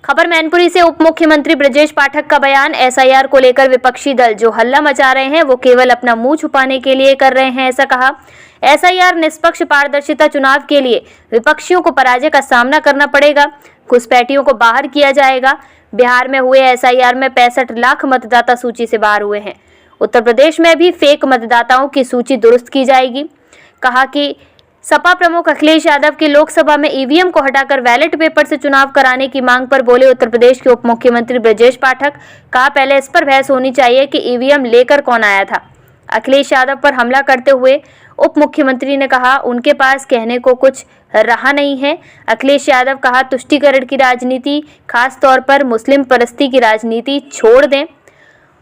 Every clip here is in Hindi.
खबर मैनपुरी से उप मुख्यमंत्री ब्रजेश पाठक का बयान। एसआईआर को लेकर विपक्षी दल जो हल्ला मचा रहे हैं वो केवल अपना मुंह छुपाने के लिए कर रहे हैं, ऐसा कहा। एसआईआर निष्पक्ष पारदर्शिता चुनाव के लिए विपक्षियों को पराजय का सामना करना पड़ेगा, घुसपैठियों को बाहर किया जाएगा। बिहार में हुए एसआईआर में 65 लाख मतदाता सूची से बाहर हुए हैं। उत्तर प्रदेश में भी फेक मतदाताओं की सूची दुरुस्त की जाएगी। कहा कि सपा प्रमुख अखिलेश यादव की लोकसभा में ईवीएम को हटाकर बैलेट पेपर से चुनाव कराने की मांग पर बोले उत्तर प्रदेश के उप मुख्यमंत्री ब्रजेश पाठक। कहा, पहले इस पर बहस होनी चाहिए कि ईवीएम लेकर कौन आया था। अखिलेश यादव पर हमला करते हुए उप मुख्यमंत्री ने कहा, उनके पास कहने को कुछ रहा नहीं है। अखिलेश यादव कहा, तुष्टीकरण की राजनीति, खास तौर पर मुस्लिम परस्ती की राजनीति छोड़ दें।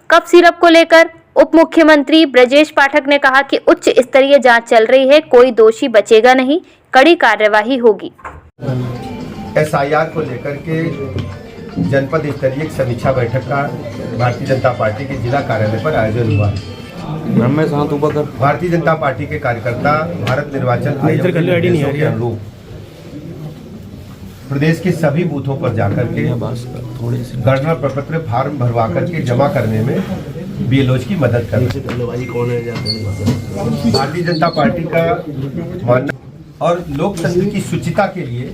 कप सिरप को लेकर उप मुख्यमंत्री ब्रजेश पाठक ने कहा कि उच्च स्तरीय जांच चल रही है, कोई दोषी बचेगा नहीं, कड़ी कार्यवाही होगी। एसआईआर को लेकर के जनपद स्तरीय समीक्षा बैठक का भारतीय जनता पार्टी के जिला कार्यालय पर आयोजन हुआ। भारतीय जनता पार्टी के कार्यकर्ता भारत निर्वाचन आयोग के निर्देशों के अनुरूप प्रदेश के सभी बूथों पर जाकर के गणना प्रपत्र फार्म भरवा करके जमा करने में बीएलओज की मदद कर भारतीय जनता पार्टी का मानना और लोकतंत्र की शुचिता के लिए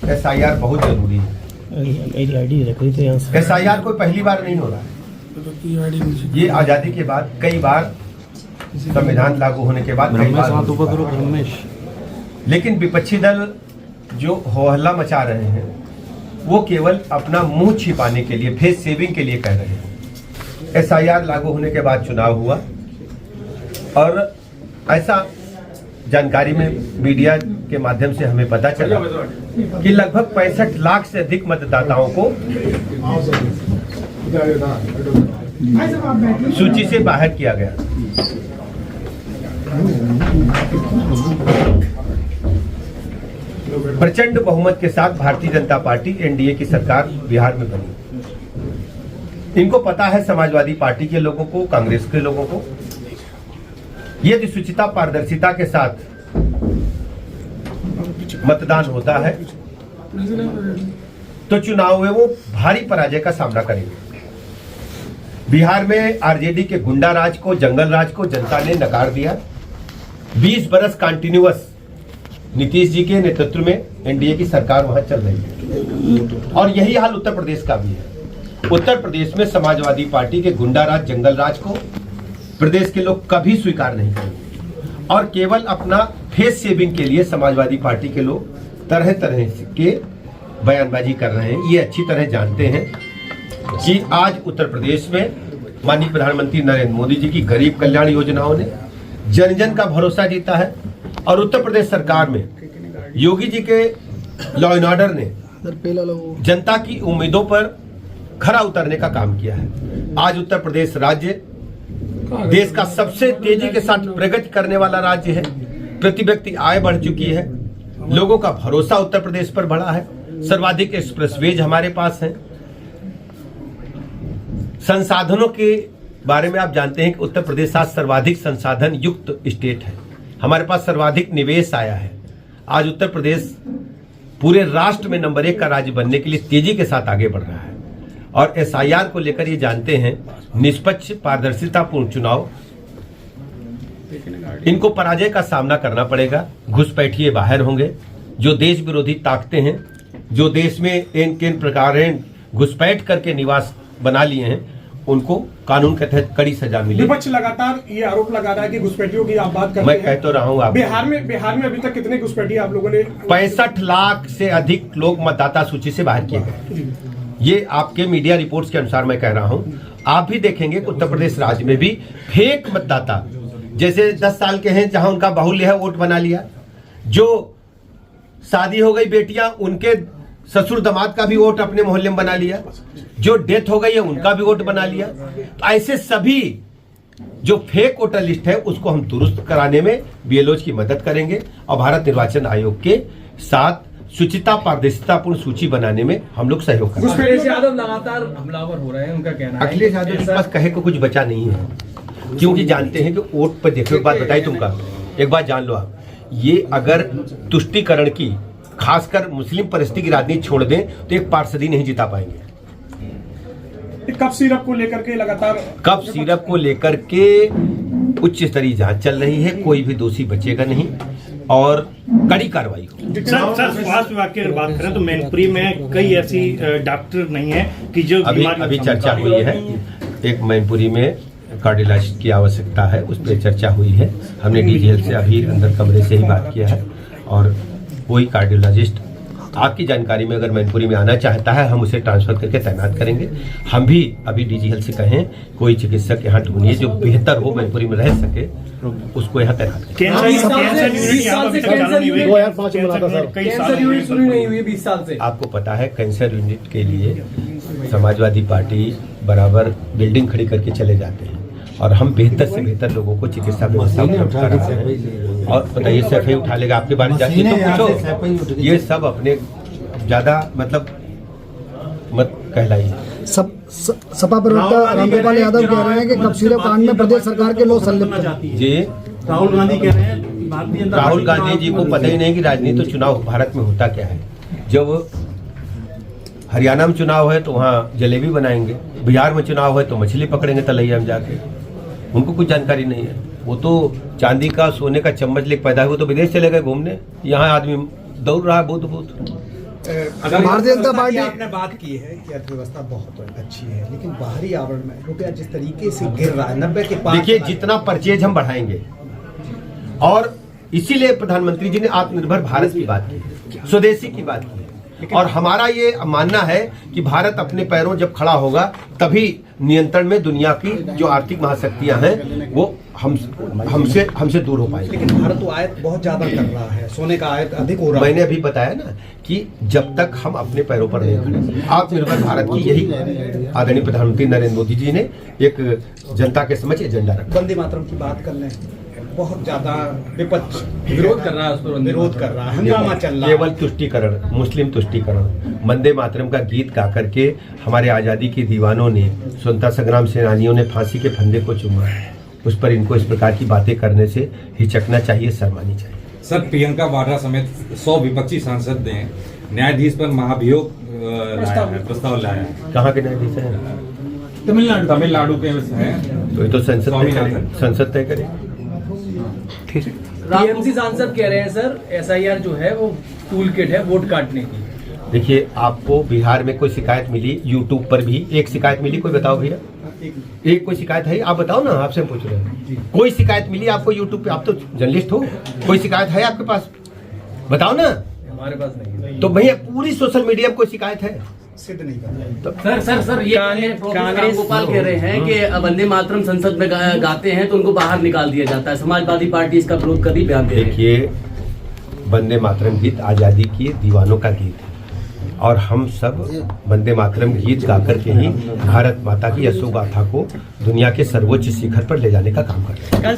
एसआईआर बहुत जरूरी है। एसआईआर कोई पहली बार नहीं हो रहा है, ये आजादी के बाद कई बार, संविधान लागू होने के बाद कई बार, लेकिन विपक्षी दल जो हो हल्ला मचा रहे हैं वो केवल अपना मुंह छिपाने के लिए, फेस सेविंग के लिए कह रहे हैं। एसआईआर लागू होने के बाद चुनाव हुआ और ऐसा जानकारी में मीडिया के माध्यम से हमें पता चला कि लगभग 65 लाख से अधिक मतदाताओं को सूची से बाहर किया गया। प्रचंड बहुमत के साथ भारतीय जनता पार्टी एनडीए की सरकार बिहार में बनी। इनको पता है, समाजवादी पार्टी के लोगों को, कांग्रेस के लोगों को, यदि शुचिता पारदर्शिता के साथ मतदान होता है तो चुनाव में वो भारी पराजय का सामना करेंगे। बिहार में आरजेडी के गुंडा राज को, जंगल राज को जनता ने नकार दिया। 20 बरस कंटिन्यूअस नीतीश जी के नेतृत्व में एनडीए की सरकार वहां चल रही है और यही हाल उत्तर प्रदेश का भी है। उत्तर प्रदेश में समाजवादी पार्टी के गुंडा राज, जंगल राज को प्रदेश के लोग कभी स्वीकार नहीं करेंगे और केवल अपना फेस सेविंग के लिए समाजवादी पार्टी के लोग तरह तरह के बयानबाजी कर रहे हैं। ये अच्छी तरह जानते हैं कि आज उत्तर प्रदेश में माननीय प्रधानमंत्री नरेंद्र मोदी जी की गरीब कल्याण योजनाओं ने जन जन का भरोसा जीता है और उत्तर प्रदेश सरकार में योगी जी के लॉ एंड ऑर्डर ने जनता की उम्मीदों पर खरा उतरने का काम किया है। आज उत्तर प्रदेश राज्य देश का सबसे तेजी के साथ प्रगति करने वाला राज्य है। प्रति व्यक्ति आय बढ़ चुकी है, लोगों का भरोसा उत्तर प्रदेश पर बढ़ा है, सर्वाधिक एक्सप्रेसवेज हमारे पास है। संसाधनों के बारे में आप जानते हैं कि उत्तर प्रदेश आज सर्वाधिक संसाधन युक्त स्टेट है। हमारे पास सर्वाधिक निवेश आया है। आज उत्तर प्रदेश पूरे राष्ट्र में नंबर 1 का राज्य बनने के लिए तेजी के साथ आगे बढ़ रहा है और एसआईआर को लेकर ये जानते हैं, निष्पक्ष पारदर्शितापूर्ण चुनाव, इनको पराजय का सामना करना पड़ेगा। घुसपैठिए बाहर होंगे, जो देश विरोधी ताकतें हैं, जो देश में इन प्रकार घुसपैठ करके निवास बना लिए हैं, उनको कानून के तहत कड़ी सजा मिले। विपक्ष लगातार ये आरोप लगा रहा है कि घुसपैठियों की आप बात करते हैं। मैं कह तो रहा हूँ, आप बिहार में अभी तक कितने घुसपैठी आप लोगों ने? 65 लाख से अधिक लोग मतदाता सूची से बाहर किए गए। ये आपके मीडिया रिपोर्ट्स के अनुसार मैं कह रहा हूं। आप भी देखेंगे कि उत्तर प्रदेश राज्य में भी फेक मतदाता, जैसे 10 साल के हैं जहां उनका बाहुल्य है, वोट बना लिया। जो शादी हो गई बेटियां, उनके ससुर दामाद का भी वोट अपने मोहल्ले में बना लिया। जो डेथ हो गई है उनका भी वोट बना लिया। तो ऐसे सभी जो फेक वोटर लिस्ट है उसको हम दुरुस्त कराने में बीएलओज की मदद करेंगे और भारत निर्वाचन आयोग के साथ शुचिता पारदर्शितापूर्ण सूची बनाने में हम लोग सहयोग करेंगे। अखिलेश यादव लगातार हमलावर हो रहे हैं, उनका कहना है। अखिलेश यादव के पास कहे को कुछ बचा नहीं है, क्योंकि जानते हैं कि वोट पर देखो। एक बात बताई तुमका, एक बात जान लो आप, ये अगर तुष्टीकरण की खासकर मुस्लिम परिस्थिति की राजनीति छोड़ दें तो एक पार्षद ही नहीं जिता पाएंगे। कप सिरप को लेकर के लगातार कप सिरप को लेकर के उच्च स्तरीय जांच चल रही है, कोई भी दोषी बचेगा नहीं और कड़ी कार्रवाई हो। सर स्वास्थ्य विभाग की अगर बात करें तो मैनपुरी में कई ऐसी डॉक्टर नहीं है कि जो अभी चर्चा हुई है, एक मैनपुरी में कार्डियोलॉजिस्ट की आवश्यकता है, उस पर चर्चा हुई है। हमने डीजीएल से अभी अंदर कमरे से ही बात किया है और कोई कार्डियोलॉजिस्ट आपकी जानकारी में अगर मैनपुरी में आना चाहता है हम उसे ट्रांसफर करके तैनात करेंगे। हम भी अभी डीजीएल से कहें कोई चिकित्सक यहाँ ढूंढिए जो बेहतर हो, मैनपुरी में रह सके, उसको यहाँ तैनात करें। कैंसर यूनिट शुरू नहीं हुई 20 साल से। आपको पता है कैंसर यूनिट के लिए समाजवादी पार्टी बराबर बिल्डिंग खड़ी करके चले जाते हैं और हम बेहतर से बेहतर लोगों को चिकित्सा व्यवस्था उपलब्ध करा रहे हैं। और बताइए सफाई उठा लेगा आपके बारे में जाके तो पूछो, ये सब अपने ज्यादा मतलब मत कहलाइए। सपा प्रवक्ता रामगोपाल यादव कह रहे हैं कि कप सिरप कांड में प्रदेश सरकार के लोग संलिप्त हैं। जी राहुल गांधी कह रहे हैं राहुल गांधी जी को पता ही नहीं कि राजनीति तो चुनाव भारत में होता क्या है। जब हरियाणा में चुनाव है तो वहाँ जलेबी बनाएंगे, बिहार में चुनाव है तो मछली पकड़ेंगे तलैया में जाके। उनको कुछ जानकारी नहीं है। वो तो चांदी का सोने का चम्मच लेकर पैदा हुए तो विदेश चले गए घूमने, यहाँ आदमी दौड़ रहा है बहुत। भारतीय जनता पार्टी आपने बात की है कि अर्थव्यवस्था बहुत अच्छी है, लेकिन बाहरी आवरण में रुपया जिस तरीके से गिर रहा है 90 के पार। देखिए जितना परचेज हम बढ़ाएंगे और इसीलिए प्रधानमंत्री जी ने आत्मनिर्भर भारत की बात की, स्वदेशी की बात की। और हमारा ये मानना है कि भारत अपने पैरों जब खड़ा होगा तभी नियंत्रण में दुनिया की जो आर्थिक महाशक्तियां हैं वो हमसे दूर हो पाएगी। लेकिन भारत तो आयात बहुत ज्यादा कर रहा है, सोने का आयात अधिक हो रहा है। मैंने अभी बताया ना कि जब तक हम अपने पैरों पर नहीं खड़े, आत्मनिर्भर भारत की यही आदरणीय प्रधानमंत्री नरेंद्र मोदी जी ने एक जनता के समक्ष एजेंडा रखा। वंदे मातरम की बात कर लें, बहुत ज्यादा विपक्ष विरोध कर रहा है, उस पर विरोध कर रहा है, हंगामा चल रहा है। केवल तुष्टीकरण, मुस्लिम तुष्टीकरण। वंदे मातरम का गीत गा करके हमारे आजादी के दीवानों ने, स्वतंत्रता संग्राम सेनानियों ने फांसी के फंदे को चूमा। उस पर इनको इस प्रकार की बातें करने से हिचकना चाहिए, शर्मानी चाहिए। सर प्रियंका वाड्रा समेत 100 विपक्षी सांसद ने न्यायाधीश पर महाभियोग प्रस्ताव लाया है। कहाँ के न्यायाधीश हैं? तमिलनाडु के हैं। तो ये तो संसद तय करे। टीएमसी सांसद कह रहे हैं सर एसआईआर जो है वो टूल किट है वोट काटने की। देखिए आपको बिहार में कोई शिकायत मिली, यूट्यूब पर भी एक शिकायत मिली, कोई बताओ भैया, एक कोई शिकायत है? आप बताओ ना, आपसे पूछ रहे हैं। कोई शिकायत मिली आपको यूट्यूब पे? आप तो जर्नलिस्ट हो, कोई शिकायत है आपके पास? बताओ ना। हमारे पास नहीं। तो भैया पूरी सोशल मीडिया में कोई शिकायत है? सिद्ध नहीं कर सर ये रामगोपाल कह रहे हैं कि वंदे मातरम संसद में गाते हैं तो उनको बाहर निकाल दिया जाता है। समाजवादी पार्टी इसका विरोध कर रही, बयान दे रही है। देखिए वंदे मातरम गीत आजादी के दीवानों का गीत है और हम सब वंदे मातरम गीत गा करके ही भारत माता की यशोगाथा को दुनिया के सर्वोच्च शिखर पर ले जाने का काम कर रहे हैं।